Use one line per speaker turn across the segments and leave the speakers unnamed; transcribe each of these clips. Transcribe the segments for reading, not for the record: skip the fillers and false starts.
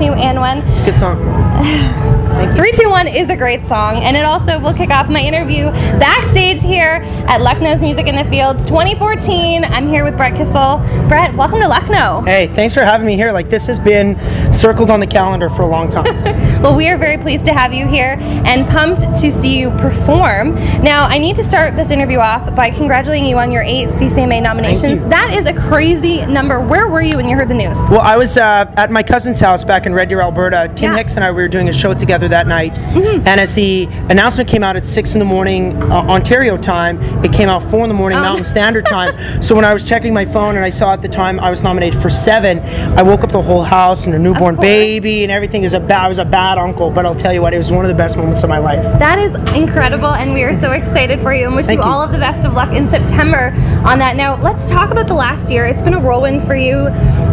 2, and 1.
It's a good song. Thank you.
3, 2, 1 is a great song, and it also will kick off my interview backstage here at Lucknow's Music in the Fields 2014. I'm here with Brett Kissel. Brett, welcome to Lucknow.
Hey, thanks for having me here. Like, this has been circled on the calendar for a long time.
Well, we are very pleased to have you here and pumped to see you perform. Now, I need to start this interview off by congratulating you on your 8 CCMA nominations. That is a crazy number. Where were you when you heard the news?
Well, I was at my cousin's house back in Red Deer, Alberta. Tim Hicks and I were doing a show together that night. And as the announcement came out at 6 in the morning Ontario time, it came out 4 in the morning Mountain Standard Time. So when I was checking my phone and I saw at the time I was nominated for 7, I woke up the whole house and a newborn baby and everything. I was a bad uncle, but I'll tell you what, it was one of the best moments of my life.
That is incredible, and we are so excited for you and wish you all of the best of luck in September on that. Now, let's talk about the last year. It's been a whirlwind for you.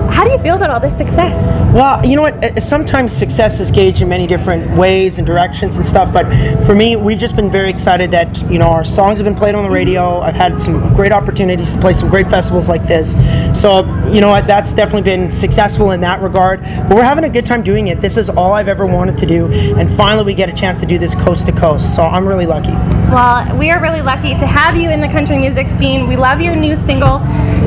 How do you feel about all this success? Well,
you know what, sometimes success is gauged in many different ways and directions and stuff, but for me, we've just been very excited that, you know, our songs have been played on the radio. I've had some great opportunities to play some great festivals like this. So, you know what, that's definitely been successful in that regard. But we're having a good time doing it. This is all I've ever wanted to do, and finally we get a chance to do this coast to coast, so I'm really lucky.
Well, we are really lucky to have you in the country music scene. We love your new single,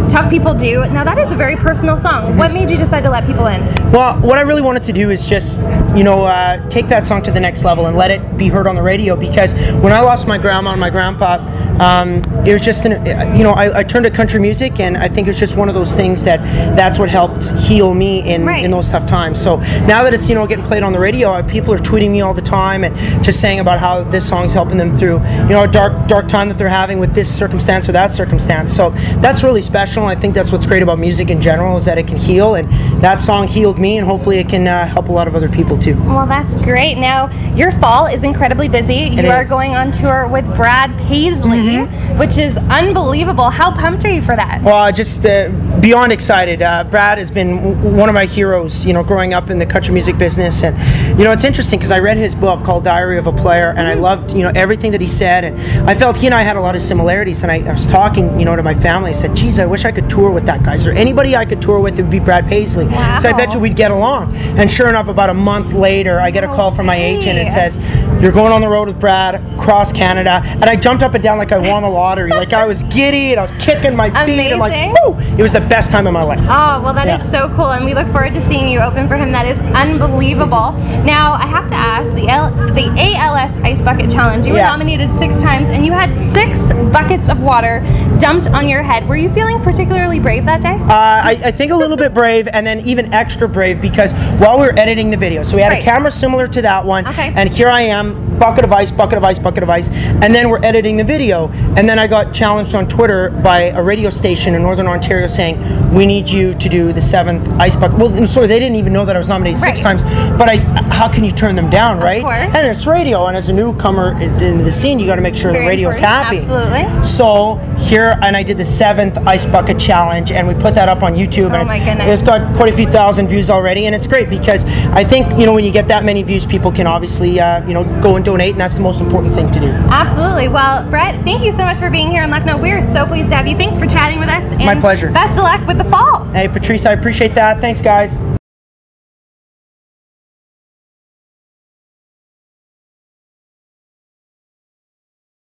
Tough People Do. Now, that is a very personal song. What made you decide to let people in?
Well, what I really wanted to do is just, you know, take that song to the next level and let it be heard on the radio, because when I lost my grandma and my grandpa, it was just, you know, I turned to country music, and I think it's just one of those things that's what helped heal me in those tough times. So now that it's, you know, getting played on the radio, people are tweeting me all the time and just saying about how this song's helping them through, you know, a dark time that they're having with this circumstance or that circumstance. So that's really special, and I think that's what's great about music in general, is that it can heal, and that song healed me, and hopefully it can help a lot of other people too. Well,
that's great. Now, your fall is incredibly busy. You are going on tour with Brad Paisley, which is unbelievable. How pumped are you for that?
Well, just beyond excited. Brad has been one of my heroes, you know, growing up in the country music business, and you know, it's interesting because I read his book called Diary of a Player, and I loved, you know, everything that he said, and I felt he and I had a lot of similarities, and I was talking, you know, to my family. I said, geez, I wish I could tour with that guy. Is there anybody I could tour with? It would be Brad Paisley.
Wow.
So I bet you we'd get along. And sure enough, about a month later, I get a call from my agent. It says, you're going on the road with Brad across Canada. And I jumped up and down like I won the lottery. Like, I was giddy and I was kicking my feet. And like, woo! It was the best time of my life.
Oh, well, that is so cool. And we look forward to seeing you open for him. That is unbelievable. Now, I have to ask, the ALS Ice Bucket Challenge, you were nominated 6 times, and you had 6 buckets of water dumped on your head. Were you feeling particularly brave that day?
I think a little bit brave, and then even extra brave, because while we were editing the video, so we had a camera similar to that one, and here I am, bucket of ice, bucket of ice, bucket of ice, and then we're editing the video, and then I got challenged on Twitter by a radio station in Northern Ontario saying, we need you to do the 7th ice bucket. Well, sorry, they didn't even know that I was nominated 6 times, but how can you turn them down, right? And it's radio, and as a newcomer in the scene, you got to make sure the radio's happy.
Absolutely.
So here, and I did the 7th ice bucket challenge, and we put that up on YouTube, and it's got quite a few thousand views already, and it's great because I think, you know, when you get that many views, people can obviously, you know, go and donate, and that's the most important thing to do.
Absolutely. Well, Brett, thank you so much for being here in Lucknow. We are so pleased to have you. Thanks for chatting with us. And
my pleasure.
Best of luck with the fall.
Hey, Patrice, I appreciate that. Thanks, guys.